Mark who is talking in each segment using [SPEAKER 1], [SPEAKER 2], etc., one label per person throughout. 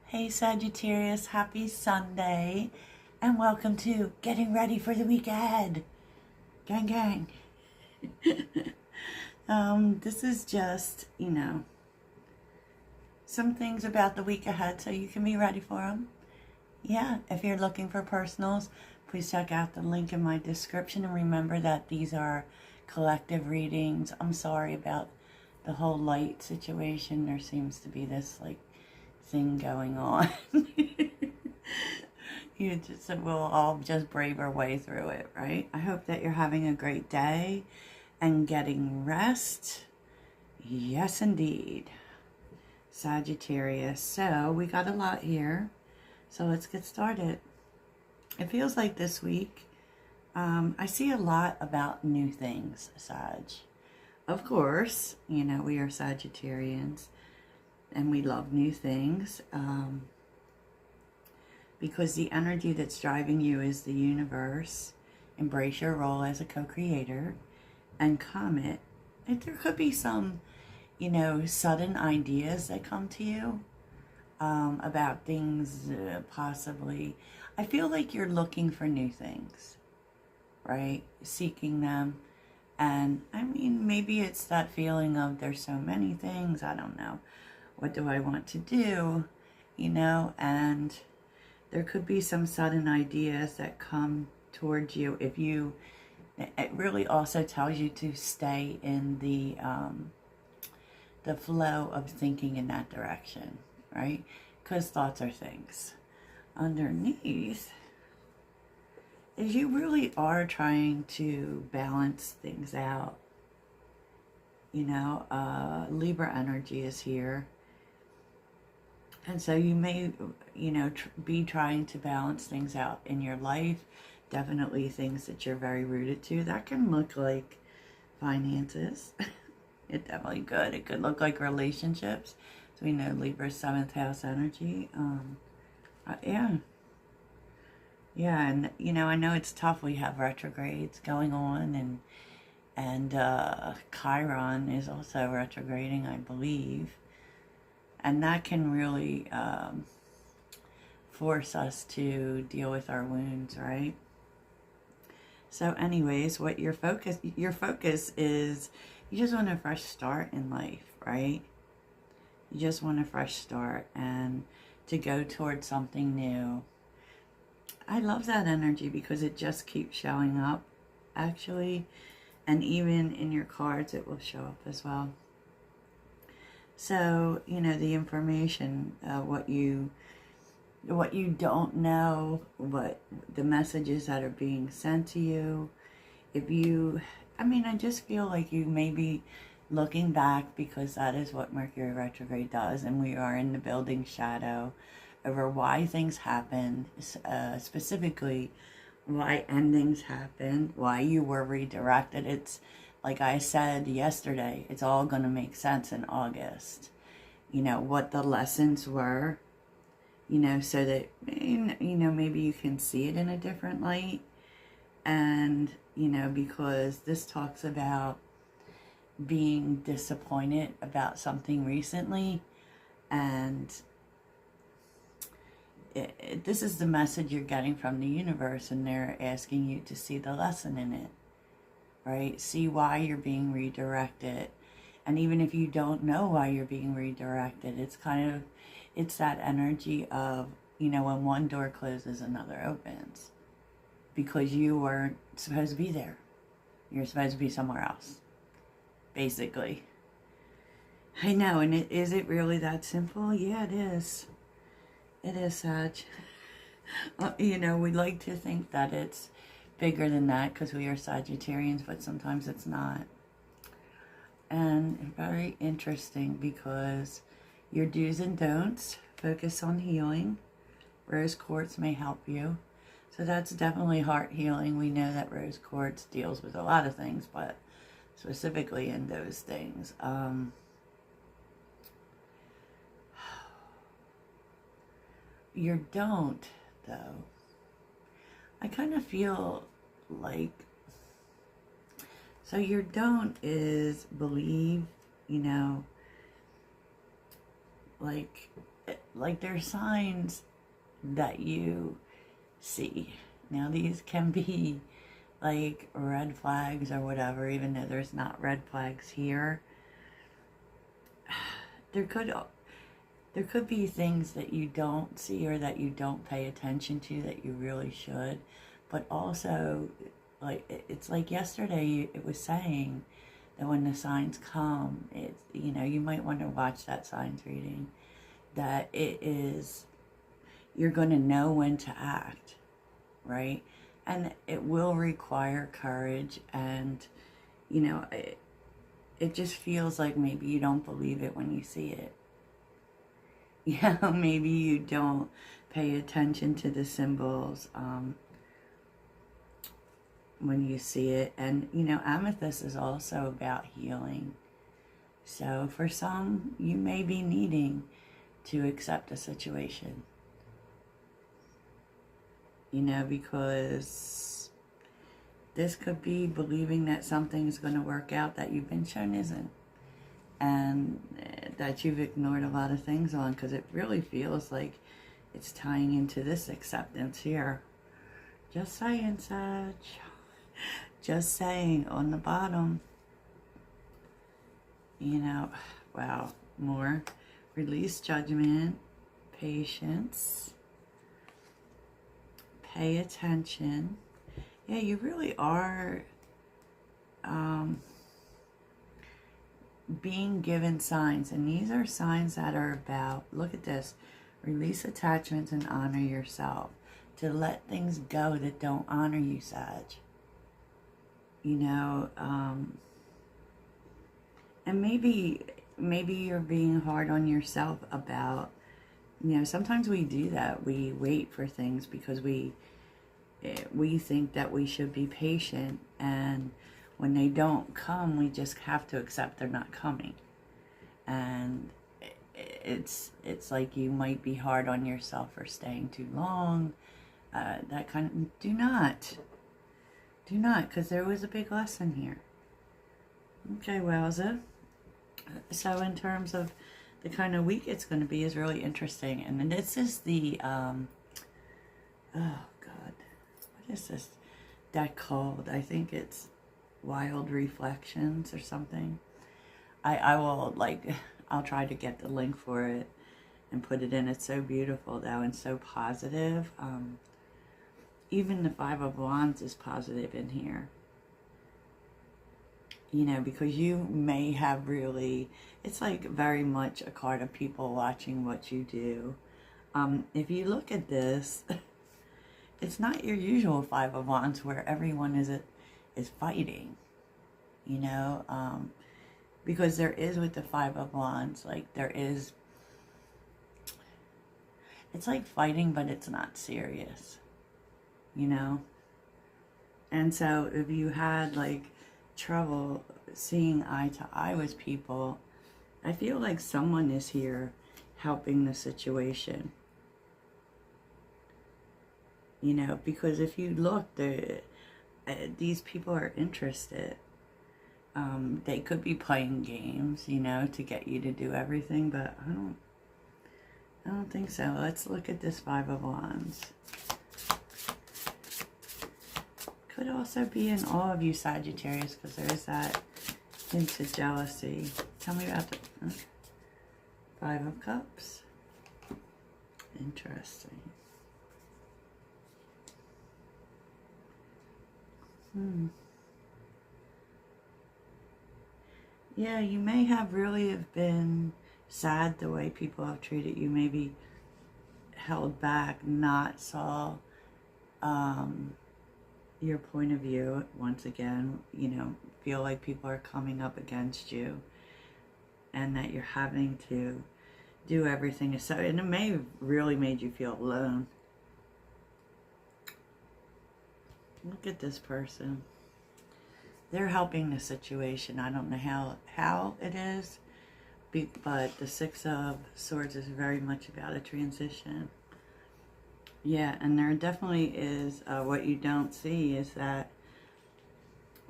[SPEAKER 1] Hey Sagittarius, happy Sunday, and welcome to Getting Ready for the Week Ahead. Gang, gang. This is just, some things about the week ahead so you can be ready for them. Yeah, if you're looking for personals, please check out the link in my description, and remember that these are collective readings. I'm sorry about the whole light situation. There seems to be this thing going on. We'll all just brave our way through it, right? I hope that you're having a great day and getting rest. Yes, indeed. Sagittarius. So we got a lot here. So let's get started. It feels like this week, I see a lot about new things, Sag. Of course, we are Sagittarians and we love new things. Because the energy that's driving you is the universe. Embrace your role as a co-creator and comet. And there could be some, sudden ideas that come to you about things possibly. I feel like you're looking for new things, right? Seeking them. And I mean, maybe it's that feeling of there's so many things. I don't know. What do I want to do? And there could be some sudden ideas that come towards you. It really also tells you to stay in the flow of thinking in that direction, right? Because thoughts are things. Underneath is you really are trying to balance things out. Libra energy is here. And so you may, be trying to balance things out in your life. Definitely things that you're very rooted to. That can look like finances. It definitely could. It could look like relationships. So we know Libra's 7th house energy. Yeah. Yeah, and, I know it's tough. We have retrogrades going on, and Chiron is also retrograding, I believe. And that can really force us to deal with our wounds, right? So anyways, what your focus is, you just want a fresh start in life, right? You just want a fresh start and to go towards something new. I love that energy because it just keeps showing up, actually. And even in your cards, it will show up as well. So, the information, what you don't know, what the messages that are being sent to you. I just feel like you may be looking back, because that is what Mercury retrograde does, and we are in the building shadow over why things happen, specifically why endings happen, why you were redirected. It's like I said yesterday, it's all going to make sense in August. What the lessons were, so that, maybe you can see it in a different light. And, because this talks about being disappointed about something recently. And this is the message you're getting from the universe, and they're asking you to see the lesson in it. Right? See why you're being redirected. And even if you don't know why you're being redirected, it's that energy of, when one door closes, another opens. Because you weren't supposed to be there. You're supposed to be somewhere else. Basically. I know, and is it really that simple? Yeah, it is. It is, Sag. We like to think that it's bigger than that because we are Sagittarians, but sometimes it's not. And very interesting because your do's and don'ts focus on healing. Rose quartz may help you. So that's definitely heart healing. We know that rose quartz deals with a lot of things, but specifically in those things. Your don't, though, I kind of feel like So your don't is believe, you know, like there's signs that you see. Now these can be like red flags or whatever, even though there's not red flags here. There could be things that you don't see or that you don't pay attention to that you really should. But also, like, it's like yesterday it was saying that when the signs come, it's, you know, you might want to watch that signs reading, that it is, you're going to know when to act, right? And it will require courage, and, you know, it just feels like maybe you don't believe it when you see it. Yeah, maybe you don't pay attention to the symbols when you see it. And, you know, amethyst is also about healing. So for some, you may be needing to accept a situation. You know, because this could be believing that something's going to work out that you've been shown isn't. And that you've ignored a lot of things on, because it really feels like it's tying into this acceptance here. Just saying, Sag. Just saying, on the bottom. You know, wow, more. Release judgment, patience, pay attention. Yeah, you really are being given signs, and these are signs that are about, look at this, release attachments and honor yourself, to let things go that don't honor you, Sag. You know, and maybe you're being hard on yourself about, you know, sometimes we do that. We wait for things because we think that we should be patient, and when they don't come, we just have to accept they're not coming. And it's like you might be hard on yourself for staying too long. That kind of, do not, because there was a big lesson here. Okay, wowza. So in terms of the kind of week it's going to be is really interesting. And then this is the, oh God, what is this deck called? I think it's Wild Reflections or something. I will, like, I'll try to get the link for it and put it in. It's so beautiful though, and so positive. Even the Five of Wands is positive in here. You know, because you may have really, it's like very much a card of people watching what you do. If you look at this, it's not your usual Five of Wands where everyone is fighting, you know, because there is with the Five of Wands, like there is, it's like fighting, but it's not serious, you know. And so if you had like trouble seeing eye to eye with people, I feel like someone is here helping the situation, you know, because if you look, these people are interested. They could be playing games, you know, to get you to do everything, but I don't think so. Let's look at this Five of Wands. Could also be in all of you Sagittarius, because there is that hint of jealousy. Tell me about the Five of Cups. Interesting. Yeah, you may have really have been sad the way people have treated you, maybe held back, not saw your point of view. Once again, you know, feel like people are coming up against you and that you're having to do everything. So, and it may have really made you feel alone. Look at this person. They're helping the situation. I don't know how it is, but the Six of Swords is very much about a transition. Yeah, and there definitely is, what you don't see is that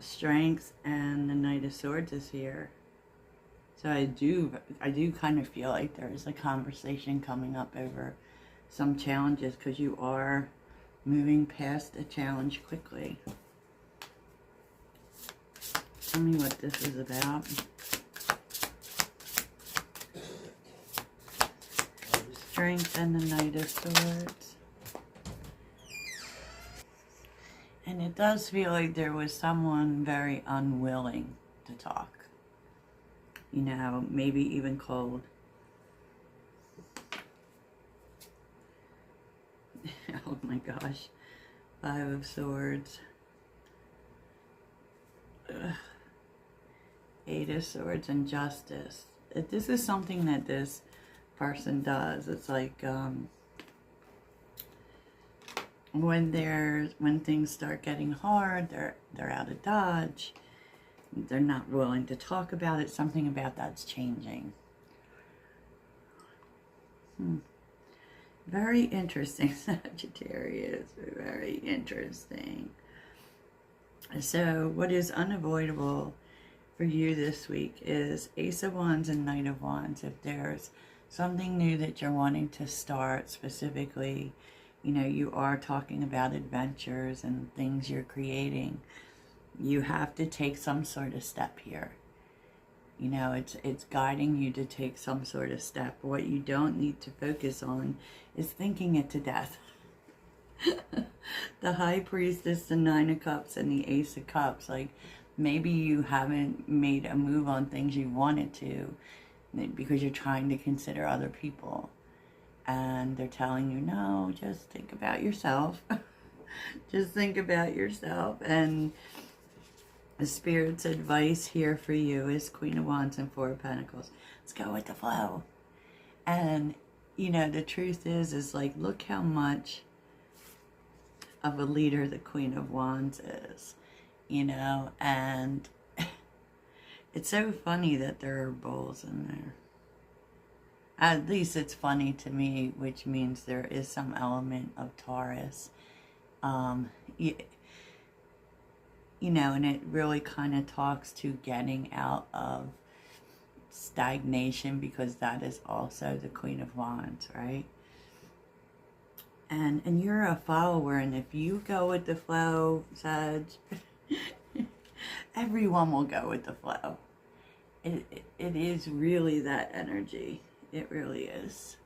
[SPEAKER 1] Strength and the Knight of Swords is here. So I do kind of feel like there's a conversation coming up over some challenges, because you are moving past a challenge quickly. Tell me what this is about. Strength and the Knight of Swords. And it does feel like there was someone very unwilling to talk. You know, maybe even cold. Oh my gosh. 5 of Swords. Ugh. 8 of Swords and Justice. This is something that this person does. It's like when things start getting hard, they're out of dodge. They're not willing to talk about it. Something about that's changing. Very interesting, Sagittarius. Very interesting. So what is unavoidable for you this week is Ace of Wands and Knight of Wands. If there's something new that you're wanting to start, specifically, you know, you are talking about adventures and things you're creating, you have to take some sort of step here. You know, it's guiding you to take some sort of step. What you don't need to focus on is thinking it to death. The High Priestess, the 9 of Cups, and the Ace of Cups. Like, maybe you haven't made a move on things you wanted to because you're trying to consider other people. And they're telling you, no, just think about yourself. Just think about yourself. And the Spirit's advice here for you is Queen of Wands and 4 of Pentacles. Let's go with the flow. And, you know, the truth is like, look how much of a leader the Queen of Wands is, you know, and it's so funny that there are bulls in there. At least it's funny to me, which means there is some element of Taurus. You know, and it really kind of talks to getting out of stagnation, because that is also the Queen of Wands, right? And you're a follower, and if you go with the flow, Sag, everyone will go with the flow. It is really that energy. It really is.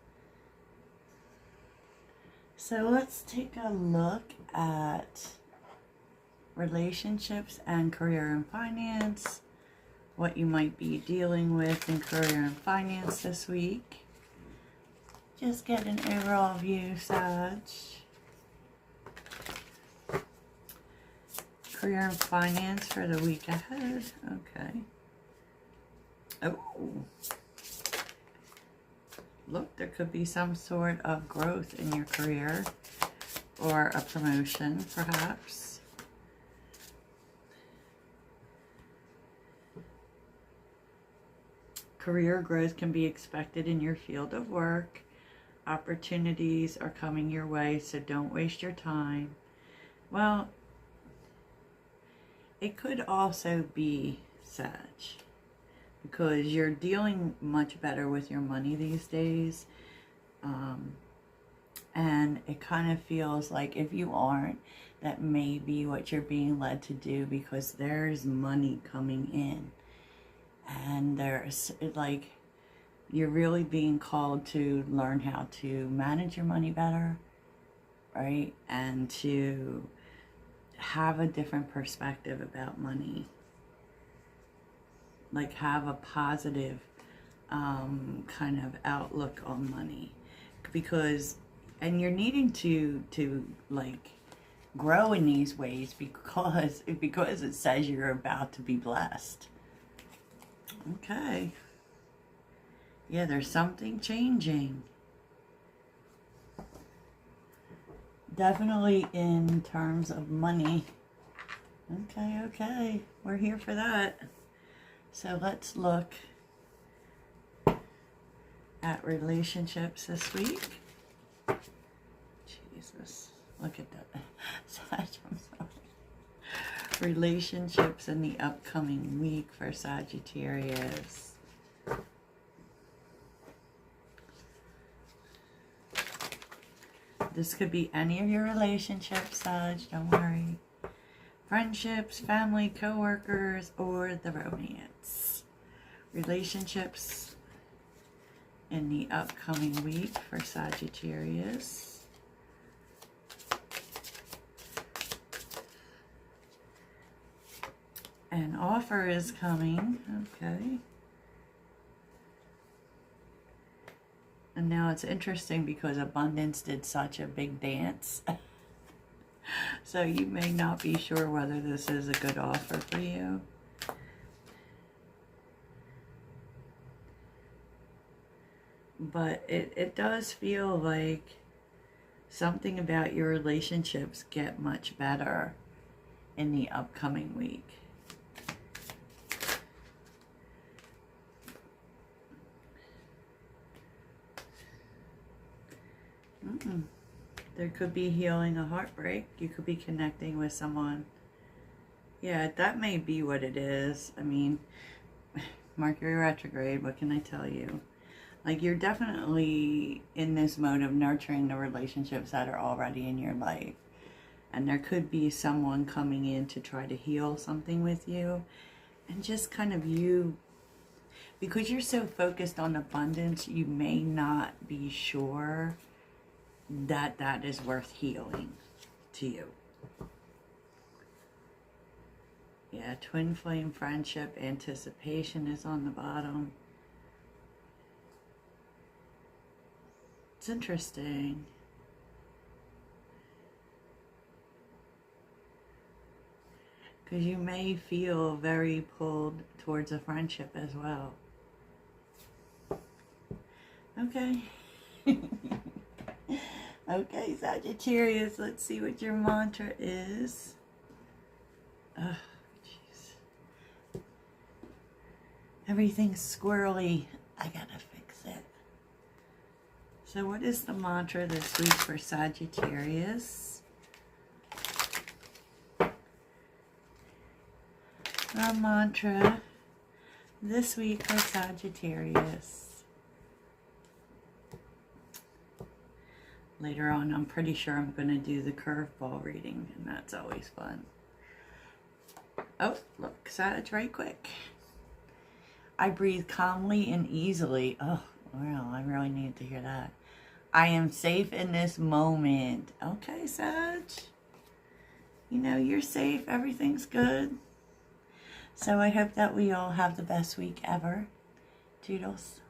[SPEAKER 1] So let's take a look at relationships and career and finance. What you might be dealing with in career and finance this week. Just get an overall view, Sag. Career and finance for the week ahead. Okay. Oh. Look, there could be some sort of growth in your career, or a promotion, perhaps. Career growth can be expected in your field of work. Opportunities are coming your way, so don't waste your time. Well, it could also be Sag, because you're dealing much better with your money these days. And it kind of feels like, if you aren't, that may be what you're being led to do, because there's money coming in. And there's, like, you're really being called to learn how to manage your money better, right? And to have a different perspective about money. Like, have a positive kind of outlook on money. Because, and you're needing to like, grow in these ways, because it says you're about to be blessed. Okay. Yeah, there's something changing. Definitely in terms of money. Okay. We're here for that. So let's look at relationships this week. Jesus. Look at that. I'm sorry. relationships in the upcoming week for Sagittarius. This could be any of your relationships, Sag, don't worry. Friendships, family, co-workers, or the romance. Relationships in the upcoming week for Sagittarius. An offer is coming, okay. And now it's interesting because abundance did such a big dance. So you may not be sure whether this is a good offer for you. But it does feel like something about your relationships get much better in the upcoming week. There could be healing a heartbreak. You could be connecting with someone. Yeah, that may be what it is. I mean, Mercury retrograde, what can I tell you? Like, you're definitely in this mode of nurturing the relationships that are already in your life. And there could be someone coming in to try to heal something with you. And just kind of you, because you're so focused on abundance, you may not be sure that that is worth healing to you. Yeah, twin flame friendship, anticipation is on the bottom. It's interesting. Because you may feel very pulled towards a friendship as well. Okay. Okay, Sagittarius, let's see what your mantra is. Oh, jeez. Everything's squirrely. I gotta fix it. So what is the mantra this week for Sagittarius? The mantra this week for Sagittarius. Later on, I'm pretty sure I'm going to do the curveball reading, and that's always fun. Oh, look, Sag, right quick. I breathe calmly and easily. Oh, well, I really needed to hear that. I am safe in this moment. Okay, Sag. You know, you're safe. Everything's good. So I hope that we all have the best week ever. Toodles.